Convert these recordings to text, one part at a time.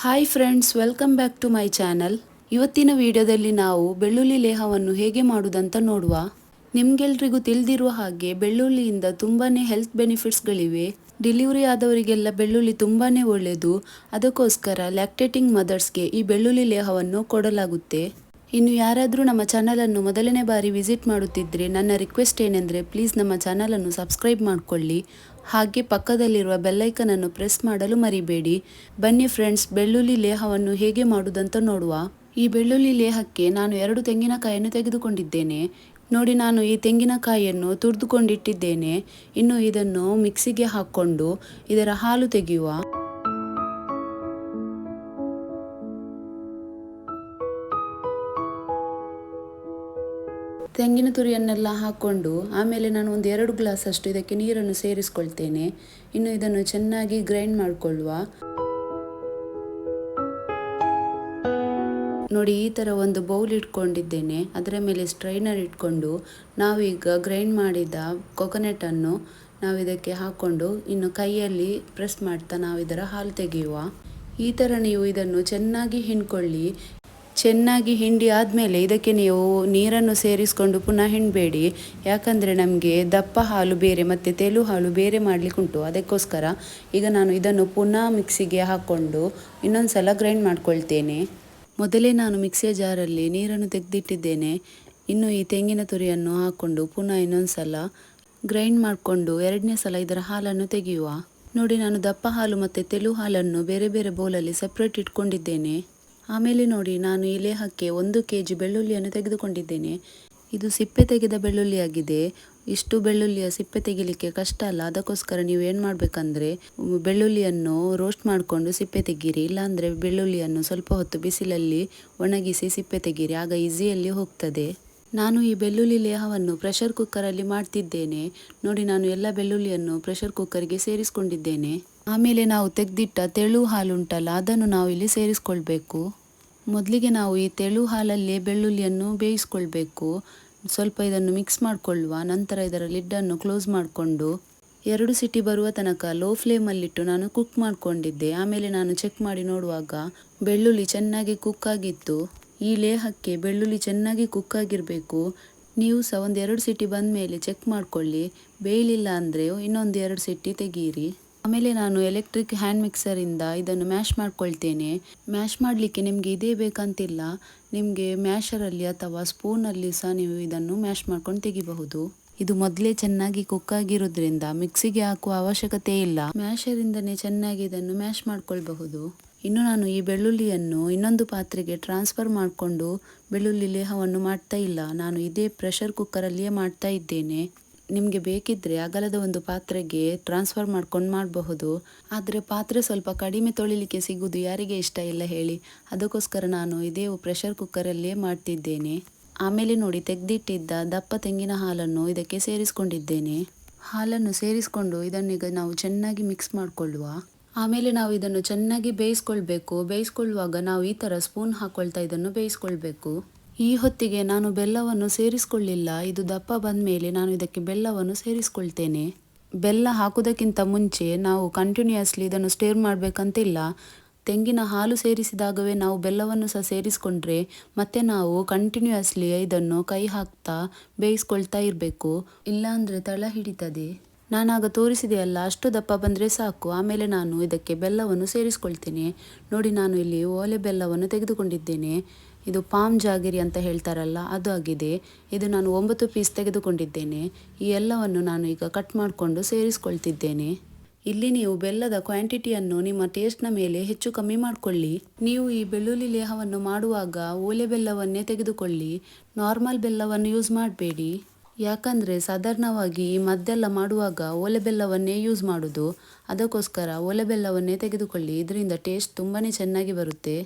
Hi friends, welcome back to my channel. ಇವತ್ತಿನ ವಿಡಿಯೋದಲ್ಲಿ ನಾವು ಬೆಳ್ಳುಳ್ಳಿ ಲೇಹವನ್ನು ಹೇಗೆ ಮಾಡುವುದಂತ ನೋಡುವ. ನಿಮ್ಗೆಲ್ರಿಗೂ ತಿಳಿದಿರುವ ಹಾಗೆ ಬೆಳ್ಳುಳ್ಳಿಯಿಂದ ತುಂಬಾ ಹೆಲ್ತ್ ಬೆನಿಫಿಟ್ಸ್ಗಳಿವೆ. ಡೆಲಿವರಿ ಆದವರಿಗೆಲ್ಲ ಬೆಳ್ಳುಳ್ಳಿ ತುಂಬಾ ಒಳ್ಳೆಯದು. ಅದಕ್ಕೋಸ್ಕರ ಲ್ಯಾಕ್ಟೇಟಿಂಗ್ ಮದರ್ಸ್ಗೆ ಈ ಬೆಳ್ಳುಳ್ಳಿ ಲೇಹವನ್ನು ಕೊಡಲಾಗುತ್ತೆ. ಇನ್ನು ಯಾರಾದರೂ ನಮ್ಮ ಚಾನಲನ್ನು ಮೊದಲನೇ ಬಾರಿ ವಿಸಿಟ್ ಮಾಡುತ್ತಿದ್ದರೆ ನನ್ನ ರಿಕ್ವೆಸ್ಟ್ ಏನೆಂದರೆ ಪ್ಲೀಸ್ ನಮ್ಮ ಚಾನಲನ್ನು ಸಬ್ಸ್ಕ್ರೈಬ್ ಮಾಡಿಕೊಳ್ಳಿ. ಹಾಗೆ ಪಕ್ಕದಲ್ಲಿರುವ ಬೆಲ್ಲೈಕನನ್ನು ಪ್ರೆಸ್ ಮಾಡಲು ಮರಿಬೇಡಿ. ಬನ್ನಿ ಫ್ರೆಂಡ್ಸ್, ಬೆಳ್ಳುಳ್ಳಿ ಲೇಹವನ್ನು ಹೇಗೆ ಮಾಡುವುದಂತ ನೋಡುವ. ಈ ಬೆಳ್ಳುಳ್ಳಿ ಲೇಹಕ್ಕೆ ನಾನು 2 ತೆಂಗಿನಕಾಯಿಯನ್ನು ತೆಗೆದುಕೊಂಡಿದ್ದೇನೆ. ನೋಡಿ, ನಾನು ಈ ತೆಂಗಿನಕಾಯಿಯನ್ನು ತುರಿದುಕೊಂಡಿಟ್ಟಿದ್ದೇನೆ. ಇನ್ನು ಇದನ್ನು ಮಿಕ್ಸಿಗೆ ಹಾಕ್ಕೊಂಡು ಇದರ ಹಾಲು ತೆಗೆಯುವ. ತೆಂಗಿನ ತುರಿಯನ್ನೆಲ್ಲ ಹಾಕ್ಕೊಂಡು ಆಮೇಲೆ ನಾನು ಒಂದು 2 ಗ್ಲಾಸ್ ಅಷ್ಟು ಇದಕ್ಕೆ ನೀರನ್ನು ಸೇರಿಸ್ಕೊಳ್ತೇನೆ. ಇನ್ನು ಇದನ್ನು ಚೆನ್ನಾಗಿ ಗ್ರೈಂಡ್ ಮಾಡಿಕೊಳ್ಳುವ. ನೋಡಿ, ಈ ಥರ ಒಂದು ಬೌಲ್ ಇಟ್ಕೊಂಡಿದ್ದೇನೆ. ಅದರ ಮೇಲೆ ಸ್ಟ್ರೈನರ್ ಇಟ್ಕೊಂಡು ನಾವೀಗ ಗ್ರೈಂಡ್ ಮಾಡಿದ ಕೊಕೊನೆಟನ್ನು ನಾವು ಇದಕ್ಕೆ ಹಾಕ್ಕೊಂಡು ಇನ್ನು ಕೈಯಲ್ಲಿ ಪ್ರೆಸ್ ಮಾಡ್ತಾ ನಾವು ಇದರ ಹಾಲು ತೆಗೆಯುವ. ಈ ಥರ ನೀವು ಇದನ್ನು ಚೆನ್ನಾಗಿ ಹಿಂಡ್ಕೊಳ್ಳಿ. ಚೆನ್ನಾಗಿ ಹಿಂಡಿ ಆದಮೇಲೆ ಇದಕ್ಕೆ ನೀವು ನೀರನ್ನು ಸೇರಿಸ್ಕೊಂಡು ಪುನಃ ಹಿಂಡಬೇಡಿ. ಯಾಕಂದರೆ ನಮಗೆ ದಪ್ಪ ಹಾಲು ಬೇರೆ ಮತ್ತು ತೆಳು ಹಾಲು ಬೇರೆ ಮಾಡಲಿಕ್ಕುಂಟು. ಅದಕ್ಕೋಸ್ಕರ ಈಗ ನಾನು ಇದನ್ನು ಪುನಃ ಮಿಕ್ಸಿಗೆ ಹಾಕ್ಕೊಂಡು ಇನ್ನೊಂದು ಸಲ ಗ್ರೈಂಡ್ ಮಾಡ್ಕೊಳ್ತೇನೆ. ಮೊದಲೇ ನಾನು ಮಿಕ್ಸಿಯ ಜಾರಲ್ಲಿ ನೀರನ್ನು ತೆಗೆದಿಟ್ಟಿದ್ದೇನೆ. ಇನ್ನು ಈ ತೆಂಗಿನ ತುರಿಯನ್ನು ಹಾಕ್ಕೊಂಡು ಪುನಃ ಇನ್ನೊಂದು ಸಲ ಗ್ರೈಂಡ್ ಮಾಡಿಕೊಂಡು 2ನೇ ಸಲ ಇದರ ಹಾಲನ್ನು ತೆಗೆಯುವ. ನೋಡಿ, ನಾನು ದಪ್ಪ ಹಾಲು ಮತ್ತು ತೆಳು ಹಾಲನ್ನು ಬೇರೆ ಬೇರೆ ಬೌಲಲ್ಲಿ ಸಪ್ರೇಟ್ ಇಟ್ಕೊಂಡಿದ್ದೇನೆ. ಆಮೇಲೆ ನೋಡಿ, ನಾನು ಈ ಲೇಹಕ್ಕೆ 1 kg ಬೆಳ್ಳುಳ್ಳಿಯನ್ನು ತೆಗೆದುಕೊಂಡಿದ್ದೇನೆ. ಇದು ಸಿಪ್ಪೆ ತೆಗೆದ ಬೆಳ್ಳುಳ್ಳಿ ಆಗಿದೆ. ಇಷ್ಟು ಬೆಳ್ಳುಳ್ಳಿಯ ಸಿಪ್ಪೆ ತೆಗಿಲಿಕ್ಕೆ ಕಷ್ಟ ಅಲ್ಲ. ಅದಕ್ಕೋಸ್ಕರ ನೀವು ಏನು ಮಾಡಬೇಕಂದ್ರೆ ಬೆಳ್ಳುಳ್ಳಿಯನ್ನು ರೋಸ್ಟ್ ಮಾಡಿಕೊಂಡು ಸಿಪ್ಪೆ ತೆಗೀರಿ. ಇಲ್ಲಾಂದರೆ ಬೆಳ್ಳುಳ್ಳಿಯನ್ನು ಸ್ವಲ್ಪ ಹೊತ್ತು ಬಿಸಿಲಲ್ಲಿ ಒಣಗಿಸಿ ಸಿಪ್ಪೆ ತೆಗೀರಿ, ಆಗ ಈಸಿಯಲ್ಲಿ ಹೋಗ್ತದೆ. ನಾನು ಈ ಬೆಳ್ಳುಳ್ಳಿ ಲೇಹವನ್ನು ಪ್ರೆಷರ್ ಕುಕ್ಕರಲ್ಲಿ ಮಾಡ್ತಿದ್ದೇನೆ. ನೋಡಿ, ನಾನು ಎಲ್ಲ ಬೆಳ್ಳುಳ್ಳಿಯನ್ನು ಪ್ರೆಷರ್ ಕುಕ್ಕರ್ಗೆ ಸೇರಿಸ್ಕೊಂಡಿದ್ದೇನೆ. ಆಮೇಲೆ ನಾವು ತೆಗೆದಿಟ್ಟ ತೆಳು ಹಾಲು ಉಂಟಲ್ಲ, ಅದನ್ನು ನಾವು ಇಲ್ಲಿ ಸೇರಿಸ್ಕೊಳ್ಬೇಕು. ಮೊದಲಿಗೆ ನಾವು ಈ ತೆಳು ಹಾಲಲ್ಲೇ ಬೆಳ್ಳುಳ್ಳಿಯನ್ನು ಬೇಯಿಸ್ಕೊಳ್ಬೇಕು. ಸ್ವಲ್ಪ ಇದನ್ನು ಮಿಕ್ಸ್ ಮಾಡಿಕೊಳ್ಳುವ. ನಂತರ ಇದರ ಲಿಡ್ಡನ್ನು ಕ್ಲೋಸ್ ಮಾಡಿಕೊಂಡು 2 ಸಿಟಿ ಬರುವ ತನಕ ಲೋ ಫ್ಲೇಮಲ್ಲಿಟ್ಟು ನಾನು ಕುಕ್ ಮಾಡಿಕೊಂಡಿದ್ದೆ. ಆಮೇಲೆ ನಾನು ಚೆಕ್ ಮಾಡಿ ನೋಡುವಾಗ ಬೆಳ್ಳುಳ್ಳಿ ಚೆನ್ನಾಗಿ ಕುಕ್ ಆಗಿತ್ತು. ಈ ಲೇಹಕ್ಕೆ ಬೆಳ್ಳುಳ್ಳಿ ಚೆನ್ನಾಗಿ ಕುಕ್ ಆಗಿರಬೇಕು. ನೀವು ಸಹ ಒಂದು 2 ಸಿಟಿ ಬಂದ ಮೇಲೆ ಚೆಕ್ ಮಾಡಿಕೊಳ್ಳಿ. ಬೇಯಲಿಲ್ಲ ಅಂದರೆ ಇನ್ನೊಂದು 2 ಸಿಟಿ ತೆಗೀರಿ. ಆಮೇಲೆ ನಾನು ಎಲೆಕ್ಟ್ರಿಕ್ ಹ್ಯಾಂಡ್ ಮಿಕ್ಸರಿಂದ ಇದನ್ನು ಮ್ಯಾಶ್ ಮಾಡ್ಕೊಳ್ತೇನೆ. ಮ್ಯಾಶ್ ಮಾಡಲಿಕ್ಕೆ ನಿಮಗೆ ಇದೇ ಬೇಕಂತಿಲ್ಲ. ನಿಮಗೆ ಮ್ಯಾಶರಲ್ಲಿ ಅಥವಾ ಸ್ಪೂನಲ್ಲಿ ಸಹ ನೀವು ಇದನ್ನು ಮ್ಯಾಶ್ ಮಾಡ್ಕೊಂಡು ತೆಗಿಬಹುದು. ಇದು ಮೊದಲೇ ಚೆನ್ನಾಗಿ ಕುಕ್ ಆಗಿರೋದ್ರಿಂದ ಮಿಕ್ಸಿಗೆ ಹಾಕುವ ಅವಶ್ಯಕತೆ ಇಲ್ಲ. ಮ್ಯಾಶರಿಂದನೇ ಚೆನ್ನಾಗಿ ಇದನ್ನು ಮ್ಯಾಶ್ ಮಾಡ್ಕೊಳ್ಬಹುದು. ಇನ್ನು ನಾನು ಈ ಬೆಳ್ಳುಳ್ಳಿಯನ್ನು ಇನ್ನೊಂದು ಪಾತ್ರೆಗೆ ಟ್ರಾನ್ಸ್ಫರ್ ಮಾಡಿಕೊಂಡು ಬೆಳ್ಳುಳ್ಳಿ ಲೇಹವನ್ನು ಮಾಡ್ತಾ ಇಲ್ಲ. ನಾನು ಇದೇ ಪ್ರೆಷರ್ ಕುಕ್ಕರಲ್ಲಿಯೇ ಮಾಡ್ತಾ ಇದ್ದೇನೆ. ನಿಮಗೆ ಬೇಕಿದ್ದರೆ ಅಗಲದ ಒಂದು ಪಾತ್ರೆಗೆ ಟ್ರಾನ್ಸ್ಫರ್ ಮಾಡ್ಕೊಂಡು ಮಾಡಬಹುದು. ಆದರೆ ಪಾತ್ರೆ ಸ್ವಲ್ಪ ಕಡಿಮೆ ತೊಳಿಲಿಕ್ಕೆ ಸಿಗುವುದು ಯಾರಿಗೆ ಇಷ್ಟ ಇಲ್ಲ ಹೇಳಿ. ಅದಕ್ಕೋಸ್ಕರ ನಾನು ಇದೇ ಪ್ರೆಷರ್ ಕುಕ್ಕರಲ್ಲೇ ಮಾಡ್ತಿದ್ದೇನೆ. ಆಮೇಲೆ ನೋಡಿ, ತೆಗೆದಿಟ್ಟಿದ್ದ ದಪ್ಪ ತೆಂಗಿನ ಹಾಲನ್ನು ಇದಕ್ಕೆ ಸೇರಿಸ್ಕೊಂಡಿದ್ದೇನೆ. ಹಾಲನ್ನು ಸೇರಿಸ್ಕೊಂಡು ಇದನ್ನೀಗ ನಾವು ಚೆನ್ನಾಗಿ ಮಿಕ್ಸ್ ಮಾಡಿಕೊಳ್ಳುವ. ಆಮೇಲೆ ನಾವು ಇದನ್ನು ಚೆನ್ನಾಗಿ ಬೇಯಿಸ್ಕೊಳ್ಬೇಕು. ಬೇಯಿಸ್ಕೊಳ್ಳುವಾಗ ನಾವು ಈ ಥರ ಸ್ಪೂನ್ ಹಾಕ್ಕೊಳ್ತಾ ಇದನ್ನು ಬೇಯಿಸ್ಕೊಳ್ಬೇಕು. ಈ ಹೊತ್ತಿಗೆ ನಾನು ಬೆಲ್ಲವನ್ನು ಸೇರಿಸ್ಕೊಳ್ಳಿಲ್ಲ. ಇದು ದಪ್ಪ ಬಂದ ಮೇಲೆ ನಾನು ಇದಕ್ಕೆ ಬೆಲ್ಲವನ್ನು ಸೇರಿಸ್ಕೊಳ್ತೇನೆ. ಬೆಲ್ಲ ಹಾಕೋದಕ್ಕಿಂತ ಮುಂಚೆ ನಾವು ಕಂಟಿನ್ಯೂಯಸ್ಲಿ ಇದನ್ನು ಸ್ಟೇರ್ ಮಾಡಬೇಕಂತಿಲ್ಲ. ತೆಂಗಿನ ಹಾಲು ಸೇರಿಸಿದಾಗವೇ ನಾವು ಬೆಲ್ಲವನ್ನು ಸಹ ಸೇರಿಸ್ಕೊಂಡ್ರೆ ಮತ್ತೆ ನಾವು ಕಂಟಿನ್ಯೂಯಸ್ಲಿ ಇದನ್ನು ಕೈ ಹಾಕ್ತಾ ಬೇಯಿಸ್ಕೊಳ್ತಾ ಇರಬೇಕು. ಇಲ್ಲಾಂದರೆ ತಳ ಹಿಡಿತದೆ. ನಾನಾಗ ತೋರಿಸಿದೆ ಅಲ್ಲ, ಅಷ್ಟು ದಪ್ಪ ಬಂದರೆ ಸಾಕು. ಆಮೇಲೆ ನಾನು ಇದಕ್ಕೆ ಬೆಲ್ಲವನ್ನು ಸೇರಿಸ್ಕೊಳ್ತೇನೆ. ನೋಡಿ, ನಾನು ಇಲ್ಲಿ ಓಲೆ ಬೆಲ್ಲವನ್ನು ತೆಗೆದುಕೊಂಡಿದ್ದೇನೆ. ಇದು ಪಾಮ್ ಜಾಗಿರಿ ಅಂತ ಹೇಳ್ತಾರಲ್ಲ, ಅದು ಆಗಿದೆ. ಇದು ನಾನು 9 ಪೀಸ್ ತೆಗೆದುಕೊಂಡಿದ್ದೇನೆ. ಈ ಎಲ್ಲವನ್ನು ನಾನು ಈಗ ಕಟ್ ಮಾಡಿಕೊಂಡು ಸೇರಿಸ್ಕೊಳ್ತಿದ್ದೇನೆ. ಇಲ್ಲಿ ನೀವು ಬೆಲ್ಲದ ಕ್ವಾಂಟಿಟಿಯನ್ನು ನಿಮ್ಮ ಟೇಸ್ಟ್ನ ಮೇಲೆ ಹೆಚ್ಚು ಕಮ್ಮಿ ಮಾಡಿಕೊಳ್ಳಿ. ನೀವು ಈ ಬೆಳ್ಳುಳ್ಳಿ ಲೇಹವನ್ನು ಮಾಡುವಾಗ ಓಲೆ ಬೆಲ್ಲವನ್ನೇ ತೆಗೆದುಕೊಳ್ಳಿ. ನಾರ್ಮಲ್ ಬೆಲ್ಲವನ್ನು ಯೂಸ್ ಮಾಡಬೇಡಿ. ಯಾಕಂದರೆ ಸಾಧಾರಣವಾಗಿ ಈ ಮದ್ದೆಲ್ಲ ಮಾಡುವಾಗ ಓಲೆ ಬೆಲ್ಲವನ್ನೇ ಯೂಸ್ ಮಾಡೋದು. ಅದಕ್ಕೋಸ್ಕರ ಓಲೆ ಬೆಲ್ಲವನ್ನೇ ತೆಗೆದುಕೊಳ್ಳಿ. ಇದರಿಂದ ಟೇಸ್ಟ್ ತುಂಬಾ ಚೆನ್ನಾಗಿ ಬರುತ್ತೆ.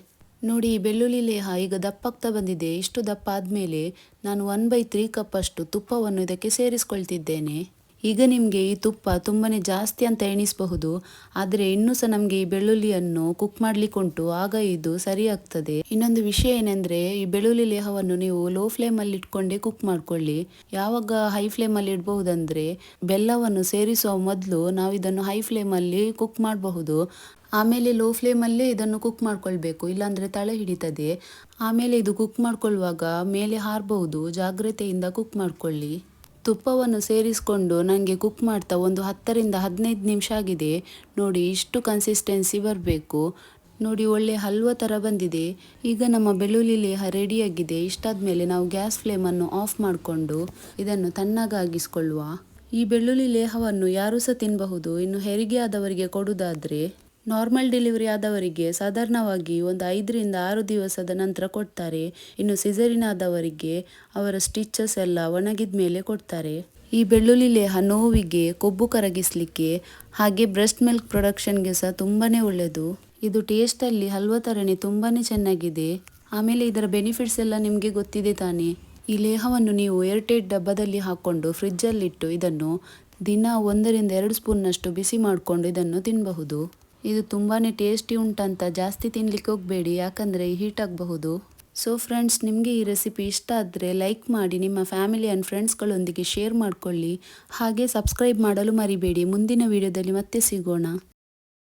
ನೋಡಿ, ಈ ಬೆಳ್ಳುಳ್ಳಿ ಲೇಹ ಈಗ ದಪ್ಪಾಗ್ತಾ ಬಂದಿದೆ. ಇಷ್ಟು ದಪ್ಪ ಆದಮೇಲೆ ನಾನು 1/3 ಕಪ್ ಅಷ್ಟು ತುಪ್ಪವನ್ನು ಇದಕ್ಕೆ ಸೇರಿಸ್ಕೊಳ್ತಿದ್ದೇನೆ. ಈಗ ನಿಮಗೆ ಈ ತುಪ್ಪ ತುಂಬಾ ಜಾಸ್ತಿ ಅಂತ ಎಣಿಸಬಹುದು, ಆದರೆ ಇನ್ನೂ ಸಹ ನಮಗೆ ಈ ಬೆಳ್ಳುಳ್ಳಿಯನ್ನು ಕುಕ್ ಮಾಡ್ಲಿಕ್ಕೆ ಉಂಟು, ಆಗ ಇದು ಸರಿ ಆಗ್ತದೆ. ಇನ್ನೊಂದು ವಿಷಯ ಏನೆಂದರೆ, ಈ ಬೆಳ್ಳುಳ್ಳಿ ಲೇಹವನ್ನು ನೀವು ಲೋ ಫ್ಲೇಮಲ್ಲಿ ಇಟ್ಕೊಂಡೇ ಕುಕ್ ಮಾಡ್ಕೊಳ್ಳಿ. ಯಾವಾಗ ಹೈ ಫ್ಲೇಮಲ್ಲಿ ಇಡಬಹುದಂದ್ರೆ, ಬೆಲ್ಲವನ್ನು ಸೇರಿಸುವ ಮೊದಲು ನಾವು ಇದನ್ನು ಹೈ ಫ್ಲೇಮಲ್ಲಿ ಕುಕ್ ಮಾಡಬಹುದು. ಆಮೇಲೆ ಲೋ ಫ್ಲೇಮಲ್ಲೇ ಇದನ್ನು ಕುಕ್ ಮಾಡ್ಕೊಳ್ಬೇಕು, ಇಲ್ಲಾಂದರೆ ತಳ ಹಿಡಿತದೆ. ಆಮೇಲೆ ಇದು ಕುಕ್ ಮಾಡ್ಕೊಳ್ಳುವಾಗ ಮೇಲೆ ಹಾರಬಹುದು, ಜಾಗ್ರತೆಯಿಂದ ಕುಕ್ ಮಾಡ್ಕೊಳ್ಳಿ. ತುಪ್ಪವನ್ನು ಸೇರಿಸ್ಕೊಂಡು ನನಗೆ ಕುಕ್ ಮಾಡ್ತಾ ಒಂದು 10 ರಿಂದ 15 ನಿಮಿಷ ಆಗಿದೆ. ನೋಡಿ, ಇಷ್ಟು ಕನ್ಸಿಸ್ಟೆನ್ಸಿ ಬರಬೇಕು. ನೋಡಿ, ಒಳ್ಳೆ ಹಲ್ವಾ ಥರ ಬಂದಿದೆ. ಈಗ ನಮ್ಮ ಬೆಳ್ಳುಳ್ಳಿ ಲೇಹ ರೆಡಿಯಾಗಿದೆ. ಇಷ್ಟಾದಮೇಲೆ ನಾವು ಗ್ಯಾಸ್ ಫ್ಲೇಮನ್ನು ಆಫ್ ಮಾಡಿಕೊಂಡು ಇದನ್ನು ತಣ್ಣಗಾಗಿಸ್ಕೊಳ್ಳುವ. ಈ ಬೆಳ್ಳುಳ್ಳಿ ಲೇಹವನ್ನು ಯಾರೂ ಸಹ ತಿನ್ನಬಹುದು. ಇನ್ನು ಹೆರಿಗೆ ಆದವರಿಗೆ ಕೊಡುವುದಾದರೆ, ನಾರ್ಮಲ್ ಡೆಲಿವರಿ ಆದವರಿಗೆ ಸಾಧಾರಣವಾಗಿ ಒಂದು 5 ರಿಂದ 6 ದಿವಸದ ನಂತರ ಕೊಡ್ತಾರೆ. ಇನ್ನು ಸಿಸರಿನ್ ಆದವರಿಗೆ ಅವರ ಸ್ಟಿಚಸ್ ಎಲ್ಲ ಒಣಗಿದ ಮೇಲೆ ಕೊಡ್ತಾರೆ. ಈ ಬೆಳ್ಳುಳ್ಳಿ ಲೇಹ ನೋವಿಗೆ, ಕೊಬ್ಬು ಕರಗಿಸಲಿಕ್ಕೆ ಹಾಗೆ ಬ್ರೆಸ್ಟ್ ಮಿಲ್ಕ್ ಪ್ರೊಡಕ್ಷನ್ಗೆ ಸಹ ತುಂಬಾ ಒಳ್ಳೆಯದು. ಇದು ಟೇಸ್ಟಲ್ಲಿ ಹಲ್ವಾ ಥರನೇ ತುಂಬಾ ಚೆನ್ನಾಗಿದೆ. ಆಮೇಲೆ ಇದರ ಬೆನಿಫಿಟ್ಸ್ ಎಲ್ಲ ನಿಮಗೆ ಗೊತ್ತಿದೆ ತಾನೇ. ಈ ಲೇಹವನ್ನು ನೀವು ಏರ್ಟೈಟ್ ಡಬ್ಬದಲ್ಲಿ ಹಾಕ್ಕೊಂಡು ಫ್ರಿಜ್ಜಲ್ಲಿಟ್ಟು ಇದನ್ನು ದಿನ 1 ರಿಂದ 2 ಸ್ಪೂನ್ನಷ್ಟು ಬಿಸಿ ಮಾಡಿಕೊಂಡು ಇದನ್ನು ತಿನ್ನಬಹುದು. ಇದು ತುಂಬಾ ಟೇಸ್ಟಿ ಉಂಟಂತ ಜಾಸ್ತಿ ತಿನ್ನಲಿಕ್ಕೆ ಹೋಗಬೇಡಿ, ಯಾಕಂದರೆ ಹೀಟ್ ಆಗಬಹುದು. ಸೊ ಫ್ರೆಂಡ್ಸ್, ನಿಮಗೆ ಈ ರೆಸಿಪಿ ಇಷ್ಟ ಆದರೆ ಲೈಕ್ ಮಾಡಿ, ನಿಮ್ಮ ಫ್ಯಾಮಿಲಿ ಆ್ಯಂಡ್ ಫ್ರೆಂಡ್ಸ್ಗಳೊಂದಿಗೆ ಶೇರ್ ಮಾಡಿಕೊಳ್ಳಿ. ಹಾಗೆ ಸಬ್ಸ್ಕ್ರೈಬ್ ಮಾಡಲು ಮರಿಬೇಡಿ. ಮುಂದಿನ ವಿಡಿಯೋದಲ್ಲಿ ಮತ್ತೆ ಸಿಗೋಣ.